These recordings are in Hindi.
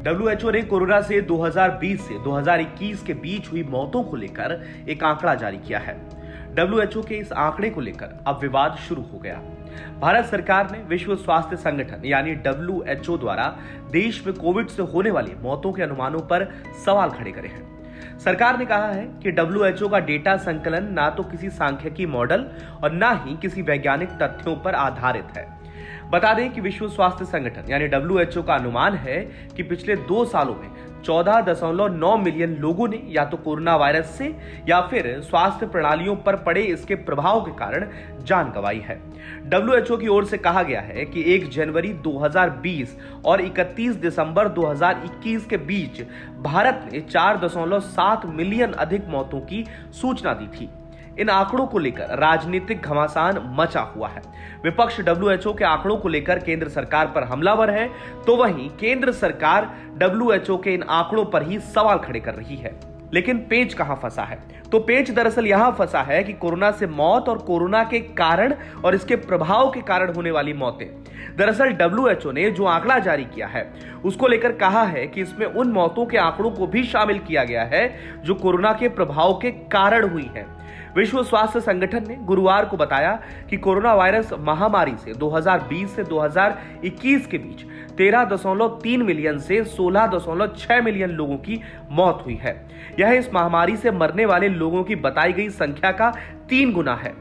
डब्ल्यूएचओ ने कोरोना से 2020 से 2021 के बीच हुई मौतों को लेकर एक आंकड़ा जारी किया है। डब्ल्यूएचओ के इस आंकड़े को लेकर अब विवाद शुरू हो गया। भारत सरकार ने विश्व स्वास्थ्य संगठन यानी डब्ल्यूएचओ द्वारा देश में कोविड से होने वाली मौतों के अनुमानों पर सवाल खड़े करे हैं। सरकार ने कहा है कि डब्ल्यूएचओ का डेटा संकलन ना तो किसी सांख्यिकी मॉडल और ना ही किसी वैज्ञानिक तथ्यों पर आधारित है। बता दें कि विश्व स्वास्थ्य संगठन यानी डब्ल्यूएचओ का अनुमान है कि पिछले 2 सालों में 14.9 मिलियन लोगों ने या तो कोरोना वायरस से या फिर स्वास्थ्य प्रणालियों पर पड़े इसके प्रभाव के कारण जान गंवाई है। डब्ल्यूएचओ की ओर से कहा गया है कि 1 जनवरी 2020 और 31 दिसंबर 2021 के बीच भारत ने 4.7 मिलियन अधिक मौतों की सूचना दी थी। इन आंकड़ों को लेकर राजनीतिक घमासान मचा हुआ है। विपक्ष डब्ल्यूएचओ के आंकड़ों को लेकर केंद्र सरकार पर हमलावर है, तो वहीं केंद्र सरकार डब्ल्यूएचओ के इन आंकड़ों पर ही सवाल खड़े कर रही है। लेकिन पेच कहां फंसा है? तो पेच दरअसल यहां फंसा है कि कोरोना से मौत और कोरोना के कारण और इसके प्रभाव के कारण होने वाली मौतें। दरअसल डब्ल्यूएचओ ने जो आंकड़ा जारी किया है उसको लेकर कहा है कि इसमें उन मौतों के आंकड़ों को भी शामिल किया गया है जो कोरोना के प्रभाव के कारण हुई है। विश्व स्वास्थ्य संगठन ने गुरुवार को बताया कि कोरोना वायरस महामारी से 2020 से 2021 के बीच 13.3 मिलियन से 16.6 मिलियन लोगों की मौत हुई है। यह इस महामारी से मरने वाले लोगों की बताई गई संख्या का 3 गुना है।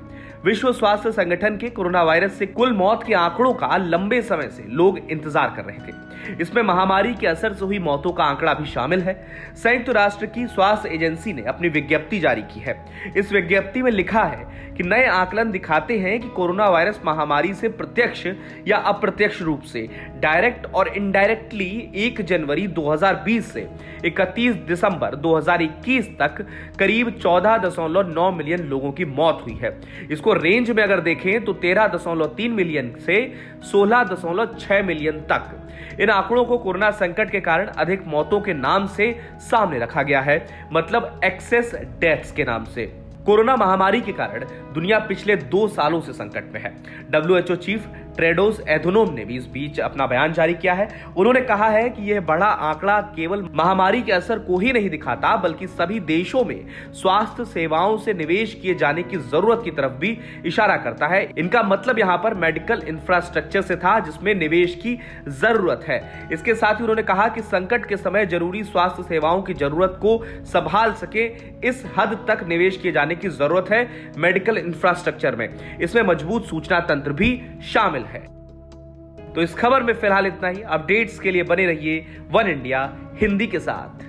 विश्व स्वास्थ्य संगठन के कोरोना वायरस से कुल मौत के आंकड़ों का लंबे समय से लोग इंतजार कर रहे थे। इसमें महामारी के असर से हुई मौतों का आंकड़ा भी शामिल है। संयुक्त राष्ट्र की स्वास्थ्य एजेंसी ने अपनी विज्ञप्ति जारी की है। इस विज्ञप्ति में लिखा है कि नए आकलन दिखाते हैं कि कोरोना वायरस महामारी से प्रत्यक्ष या अप्रत्यक्ष रूप से डायरेक्ट और इनडायरेक्टली 1 जनवरी 2020 से 31 दिसंबर 2021 तक करीब 14.9 मिलियन लोगों की मौत हुई है। इसको रेंज में अगर देखें तो 13.3 मिलियन से 16.6 मिलियन तक। इन आंकड़ों को कोरोना संकट के कारण अधिक मौतों के नाम से सामने रखा गया है, मतलब एक्सेस डेथ्स के नाम से। कोरोना महामारी के कारण दुनिया पिछले 2 सालों से संकट में है। डब्ल्यूएचओ चीफ टेड्रोस एधनोम ने भी इस बीच अपना बयान जारी किया है। उन्होंने कहा है कि यह बड़ा आंकड़ा केवल महामारी के असर को ही नहीं दिखाता, बल्कि सभी देशों में स्वास्थ्य सेवाओं से निवेश किए जाने की जरूरत की तरफ भी इशारा करता है। इनका मतलब यहाँ पर मेडिकल इंफ्रास्ट्रक्चर से था, जिसमें निवेश की जरूरत है। इसके साथ ही उन्होंने कहा कि संकट के समय जरूरी स्वास्थ्य सेवाओं की जरूरत को संभाल सके, इस हद तक निवेश किए जाने की जरूरत है मेडिकल इंफ्रास्ट्रक्चर में। इसमें मजबूत सूचना तंत्र भी शामिल है। तो इस खबर में फिलहाल इतना ही। अपडेट्स के लिए बने रहिए वन इंडिया हिंदी के साथ।